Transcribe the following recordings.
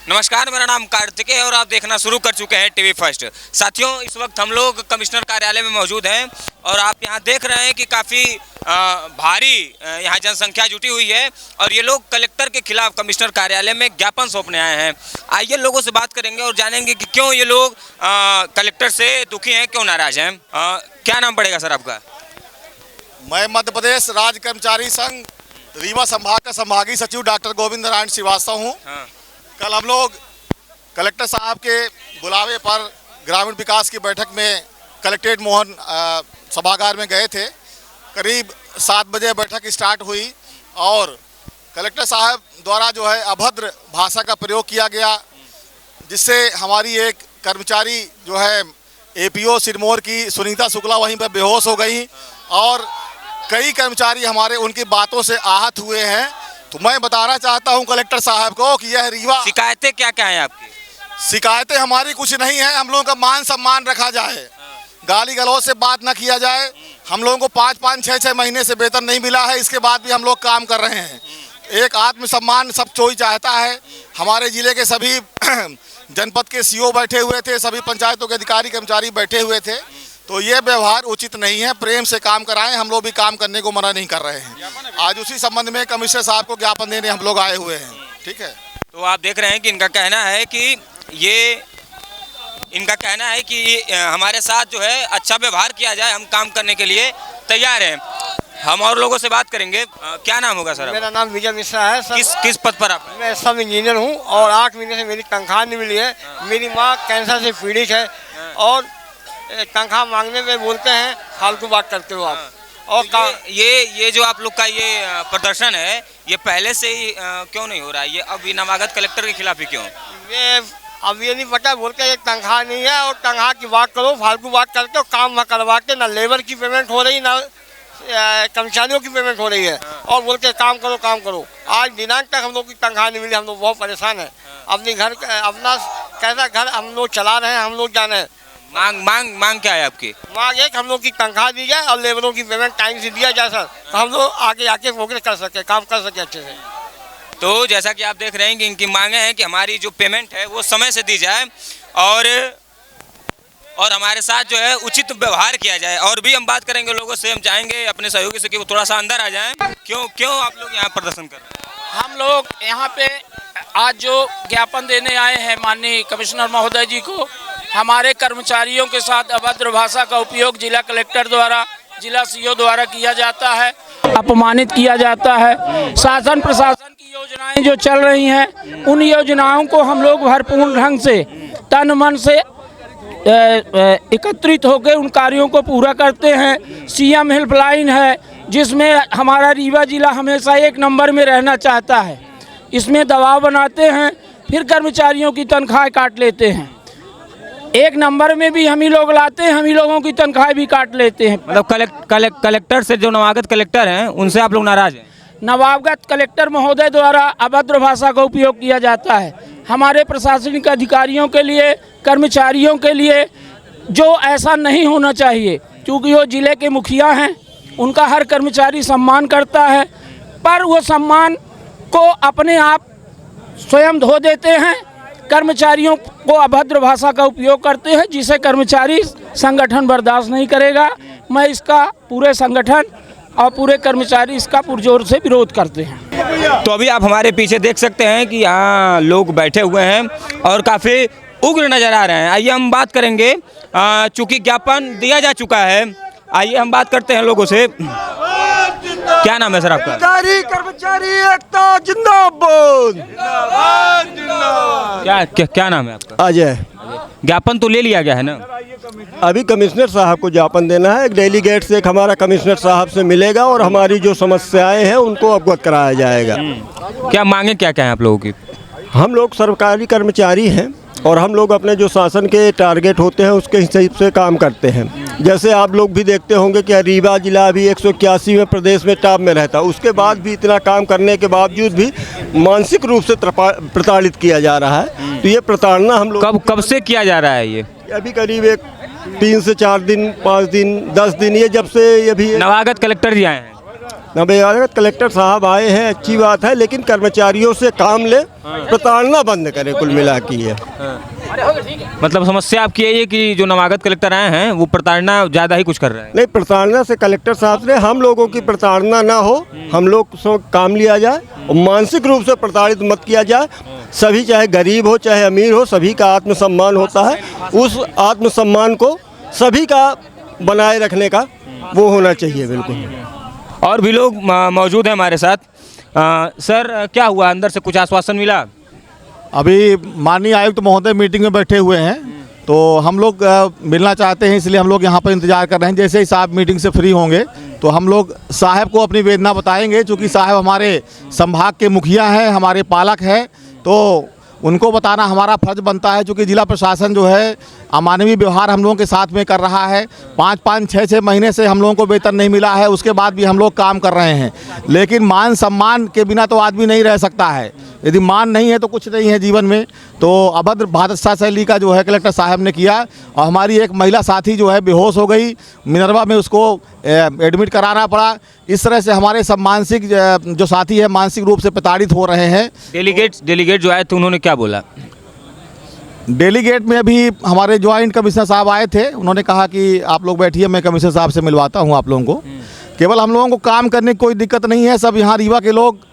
नमस्कार, मेरा नाम कार्तिक है और आप देखना शुरू कर चुके हैं टीवी फर्स्ट। साथियों, इस वक्त हम लोग कमिश्नर कार्यालय में मौजूद हैं और आप यहां देख रहे हैं कि काफ़ी भारी यहां जनसंख्या जुटी हुई है और ये लोग कलेक्टर के खिलाफ कमिश्नर कार्यालय में ज्ञापन सौंपने आए हैं। आइए लोगों से बात करेंगे और जानेंगे कि क्यों ये लोग कलेक्टर से दुखी हैं, क्यों नाराज हैं। क्या नाम पड़ेगा सर आपका? मैं मध्य प्रदेश राज्य कर्मचारी संघ रीवा संभाग का संभागीय सचिव डॉक्टर गोविंद नारायण श्रीवास्तव हूँ। हाँ। कल हम लोग कलेक्टर साहब के बुलावे पर ग्रामीण विकास की बैठक में कलेक्ट्रेट मोहन सभागार में गए थे। करीब 7 बजे बैठक स्टार्ट हुई और कलेक्टर साहब द्वारा जो है अभद्र भाषा का प्रयोग किया गया, जिससे हमारी एक कर्मचारी जो है एपीओ सिरमौर की सुनीता शुक्ला वहीं पर बेहोश हो गई और कई कर्मचारी हमारे उनकी बातों से आहत हुए हैं। तो मैं बताना चाहता हूं कलेक्टर साहब को कि यह रीवा शिकायतें क्या क्या हैं आपकी? शिकायतें हमारी कुछ नहीं है। हम लोगों का मान सम्मान रखा जाए, गाली गलौज से बात न किया जाए। हम लोगों को 5-5, 6-6 महीने से वेतन नहीं मिला है, इसके बाद भी हम लोग काम कर रहे हैं। एक आत्मसम्मान सब कोई चाहता है। हमारे जिले के सभी जनपद के सीओ बैठे हुए थे, सभी पंचायतों के अधिकारी कर्मचारी बैठे हुए थे। तो ये व्यवहार उचित नहीं है। प्रेम से काम कराएं, हम लोग भी काम करने को मना नहीं कर रहे हैं। आज उसी संबंध में कमिश्नर साहब को ज्ञापन देने हम लोग आए हुए हैं। ठीक है, तो आप देख रहे हैं कि इनका कहना है कि हमारे साथ जो है अच्छा व्यवहार किया जाए, हम काम करने के लिए तैयार हैं। हम और लोगों से बात करेंगे। क्या नाम होगा सर? मेरा नाम विजय मिश्रा है सर। किस पद पर आप हैं? मैं सब इंजीनियर हूँ और 8 महीने से मेरी तनख्वाह नहीं मिली है। मेरी माँ कैंसर से पीड़ित है और तनख्वाह मांगने में बोलते हैं फालतू बात करते हो आप। और तो ये जो आप लोग का ये प्रदर्शन है, ये पहले से ही क्यों नहीं हो रहा है? ये अब नवागत कलेक्टर के खिलाफ ही क्यों? ये अब ये नहीं पता, बोलते हैं तनख्वाह नहीं है और तनख्वाह की बात करो, फालतू बात करते हो, काम न करवाते, ना लेबर की पेमेंट हो रही, ना कर्मचारियों की पेमेंट हो रही है और बोलते हैं काम करो काम करो। आज दिनांक तक हम लोग की तनख्वाह नहीं मिली। हम लोग बहुत परेशान हैं। अपने घर अपना कैसा घर हम लोग चला रहे हैं, हम लोग जाने हैं। मांग क्या है आपकी? मांग एक, हम लोग की तनख्वाह दी जाए और लेबरों की पेमेंट टाइम से दिया जाए सर, तो हम लोग आगे आके प्रोग्रेस कर सके, काम कर सके अच्छे से। तो जैसा कि आप देख रहे हैं कि इनकी मांगे हैं कि हमारी जो पेमेंट है वो समय से दी जाए और हमारे साथ जो है उचित व्यवहार किया जाए। और भी हम बात करेंगे लोगों से, हम चाहेंगे अपने सहयोगी से कि वो थोड़ा सा अंदर आ जाएं। क्यों आप लोग यहाँ प्रदर्शन कर रहे हैं? हम लोग यहाँ पे आज जो ज्ञापन देने आए हैं माननीय कमिश्नर महोदय जी को, हमारे कर्मचारियों के साथ अभद्र भाषा का उपयोग जिला कलेक्टर द्वारा, जिला सीओ द्वारा किया जाता है, अपमानित किया जाता है। शासन प्रशासन की योजनाएं जो चल रही हैं, उन योजनाओं को हम लोग भरपूर ढंग से तन मन से एकत्रित होकर उन कार्यों को पूरा करते हैं। सीएम हेल्पलाइन है जिसमें हमारा रीवा जिला हमेशा 1 नंबर में रहना चाहता है। इसमें दबाव बनाते हैं, फिर कर्मचारियों की तनख्वाह काट लेते हैं। 1 नंबर में भी हम ही लोग लाते हैं, हम ही लोगों की तनख्वाह भी काट लेते हैं। मतलब कलेक्टर से, जो नवागत कलेक्टर हैं, उनसे आप लोग नाराज हैं? नवागत कलेक्टर महोदय द्वारा अभद्र भाषा का उपयोग किया जाता है। हमारे प्रशासनिक अधिकारियों के लिए, कर्मचारियों के लिए, जो ऐसा नहीं होना चाहिए, क्योंकि वो जिले के मुखिया हैं, उनका हर कर्मचारी सम्मान करता है, पर वो सम्मान को अपने आप स्वयं धो देते हैं। कर्मचारियों को अभद्र भाषा का उपयोग करते हैं, जिसे कर्मचारी संगठन बर्दाश्त नहीं करेगा। मैं इसका पूरे संगठन और पूरे कर्मचारी इसका पुरजोर से विरोध करते हैं। तो अभी आप हमारे पीछे देख सकते हैं कि यहाँ लोग बैठे हुए हैं और काफ़ी उग्र नज़र आ रहे हैं। आइए हम बात करेंगे, चूँकि ज्ञापन दिया जा चुका है। आइए हम बात करते हैं लोगों से। क्या नाम है सर आपका? कर्मचारी एकता जिंदाबाद। क्या नाम है आपका? अजय। ज्ञापन तो ले लिया गया है ना? अभी कमिश्नर साहब को ज्ञापन देना है। एक डेलीगेट से एक हमारा कमिश्नर साहब से मिलेगा और हमारी जो समस्याएं हैं उनको अवगत कराया जाएगा। क्या मांगे क्या क्या हैं आप लोगों की? हम लोग सरकारी कर्मचारी हैं और हम लोग अपने जो शासन के टारगेट होते हैं उसके हिसाब से काम करते हैं। जैसे आप लोग भी देखते होंगे कि रीवा जिला अभी 181वें प्रदेश में टॉप में रहता है, उसके बाद भी इतना काम करने के बावजूद भी मानसिक रूप से प्रताड़ित किया जा रहा है। तो ये प्रताड़ना हम लोग कब से किया जा रहा है? ये अभी करीब 3 से 4 दिन, 5 दिन, 10 दिन, ये जब से ये भी नवागत कलेक्टर जी आए हैं। नवागत कलेक्टर साहब आए हैं, अच्छी बात है, लेकिन कर्मचारियों से काम ले, प्रताड़ना बंद करें कुल मिला की है। मतलब समस्या आपकी है ये कि जो नवागत कलेक्टर आए हैं वो प्रताड़ना ज़्यादा ही कुछ कर रहे हैं। नहीं, प्रताड़ना से कलेक्टर साहब से हम लोगों की प्रताड़ना ना हो, हम लोग से काम लिया जाए और मानसिक रूप से प्रताड़ित मत किया जाए। सभी, चाहे गरीब हो चाहे अमीर हो, सभी का आत्मसम्मान होता है। उस आत्मसम्मान को सभी का बनाए रखने का वो होना चाहिए। बिल्कुल। और भी लोग मौजूद हैं हमारे साथ। सर, क्या हुआ, अंदर से कुछ आश्वासन मिला? अभी माननीय आयुक्त महोदय मीटिंग में बैठे हुए हैं, तो हम लोग मिलना चाहते हैं, इसलिए हम लोग यहाँ पर इंतजार कर रहे हैं। जैसे ही साहब मीटिंग से फ्री होंगे तो हम लोग साहब को अपनी वेदना बताएंगे, क्योंकि साहब हमारे संभाग के मुखिया हैं, हमारे पालक हैं, तो उनको बताना हमारा फर्ज बनता है। क्योंकि जिला प्रशासन जो है अमानवीय व्यवहार हम लोगों के साथ में कर रहा है। 5-5, 6-6 महीने से हम लोगों को वेतन नहीं मिला है, उसके बाद भी हम लोग काम कर रहे हैं। लेकिन मान सम्मान के बिना तो आदमी नहीं रह सकता है। यदि मान नहीं है तो कुछ नहीं है जीवन में। तो अभद्र भाषा शैली का जो है कलेक्टर साहब ने किया, और हमारी एक महिला साथी जो है बेहोश हो गई, मिनरवा में उसको एडमिट कराना पड़ा। इस तरह से हमारे सब मानसिक जो साथी है मानसिक रूप से प्रताड़ित हो रहे हैं। डेलीगेट जो आए थे उन्होंने क्या बोला? डेलीगेट में अभी हमारे ज्वाइंट कमिश्नर साहब आए थे, उन्होंने कहा कि आप लोग बैठिए, मैं कमिश्नर साहब से मिलवाता हूँ आप लोगों को। केवल हम लोगों को काम करने की कोई दिक्कत नहीं है। सब यहाँ रीवा के लोग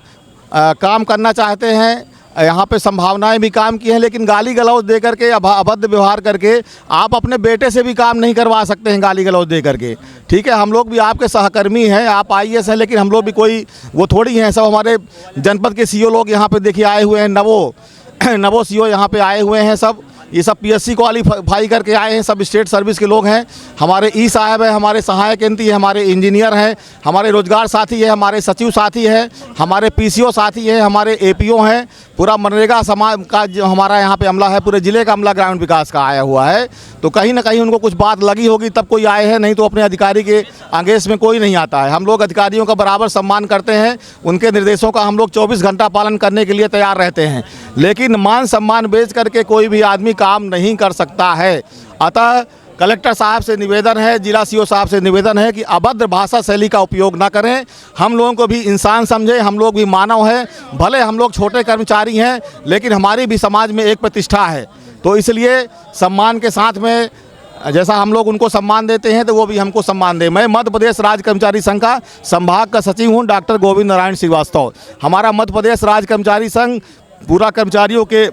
काम करना चाहते हैं, यहाँ पे संभावनाएं भी काम की हैं, लेकिन गाली गलौज दे करके, अभद्र व्यवहार करके आप अपने बेटे से भी काम नहीं करवा सकते हैं, गाली गलौज दे करके। ठीक है, हम लोग भी आपके सहकर्मी हैं, आप IAS हैं, लेकिन हम लोग भी कोई वो थोड़ी हैं। सब हमारे जनपद के CO लोग यहाँ पे देखिए आए हुए हैं, नवो CO यहाँ पे आए हुए हैं। सब ये सब PSC क्वालीफाई करके आए हैं, सब स्टेट सर्विस के लोग हैं। हमारे ई साहब है, हमारे सहायक एंटी है, हमारे इंजीनियर हैं, हमारे रोजगार साथी है, हमारे सचिव साथी है, हमारे PCO साथी है, हमारे APO हैं। पूरा मनरेगा समाज का जो हमारा यहाँ पे अमला है, पूरे ज़िले का अमला ग्रामीण विकास का आया हुआ है। तो कहीं ना कहीं उनको कुछ बात लगी होगी तब कोई आए हैं, नहीं तो अपने अधिकारी के आदेश में कोई नहीं आता है। हम लोग अधिकारियों का बराबर सम्मान करते हैं, उनके निर्देशों का हम लोग 24 घंटा पालन करने के लिए तैयार रहते हैं। लेकिन मान सम्मान बेच करके कोई भी आदमी काम नहीं कर सकता है। अतः कलेक्टर साहब से निवेदन है, जिला CO साहब से निवेदन है कि अभद्र भाषा शैली का उपयोग ना करें। हम लोगों को भी इंसान समझें, हम लोग भी मानव हैं। भले हम लोग छोटे कर्मचारी हैं, लेकिन हमारी भी समाज में एक प्रतिष्ठा है। तो इसलिए सम्मान के साथ में जैसा हम लोग उनको सम्मान देते हैं तो वो भी हमको सम्मान दें। मैं मध्य प्रदेश राज्य कर्मचारी संघ का संभाग का सचिव हूँ, डॉक्टर गोविंद नारायण श्रीवास्तव। हमारा मध्य प्रदेश राज्य कर्मचारी संघ पूरा कर्मचारियों के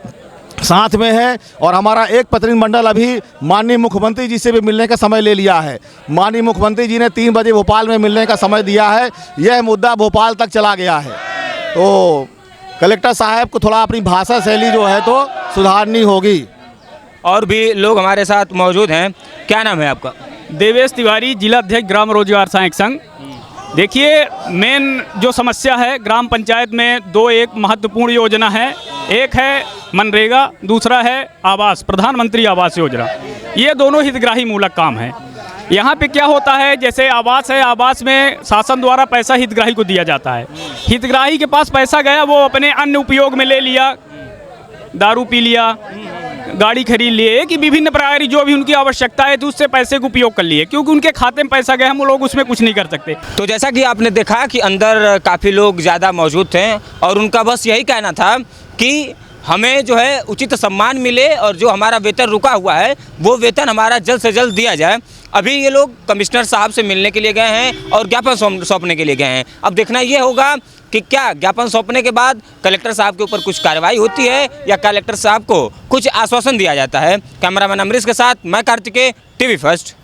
साथ में है, और हमारा एक प्रतिनिधिमंडल अभी माननीय मुख्यमंत्री जी से भी मिलने का समय ले लिया है। माननीय मुख्यमंत्री जी ने 3 बजे भोपाल में मिलने का समय दिया है। यह मुद्दा भोपाल तक चला गया है। तो कलेक्टर साहब को थोड़ा अपनी भाषा शैली जो है तो सुधारनी होगी। और भी लोग हमारे साथ मौजूद हैं। क्या नाम है आपका? देवेश तिवारी, जिला अध्यक्ष ग्राम रोजगार सहायक संघ। देखिए, मेन जो समस्या है ग्राम पंचायत में एक महत्वपूर्ण योजना है। एक है मनरेगा, दूसरा है आवास, प्रधानमंत्री आवास योजना। ये दोनों हितग्राही मूलक काम है। यहाँ पे क्या होता है, जैसे आवास है, आवास में शासन द्वारा पैसा हितग्राही को दिया जाता है। हितग्राही के पास पैसा गया, वो अपने अन्य उपयोग में ले लिया, दारू पी लिया, गाड़ी खरीद लिए, कि विभिन्न प्रकार की जो भी उनकी आवश्यकता है तो उससे पैसे को उपयोग कर लिए, क्योंकि उनके खाते में पैसा गया, हम लोग उसमें कुछ नहीं कर सकते। तो जैसा कि आपने देखा कि अंदर काफ़ी लोग ज़्यादा मौजूद थे, और उनका बस यही कहना था कि हमें जो है उचित सम्मान मिले, और जो हमारा वेतन रुका हुआ है वो वेतन हमारा जल्द से जल्द दिया जाए। अभी ये लोग कमिश्नर साहब से मिलने के लिए गए हैं और ज्ञापन सौंपने के लिए गए हैं। अब देखना ये होगा कि क्या ज्ञापन सौंपने के बाद कलेक्टर साहब के ऊपर कुछ कार्रवाई होती है, या कलेक्टर साहब को कुछ आश्वासन दिया जाता है। कैमरामैन अमरीश के साथ मैं कार्तिकेय, TV फर्स्ट।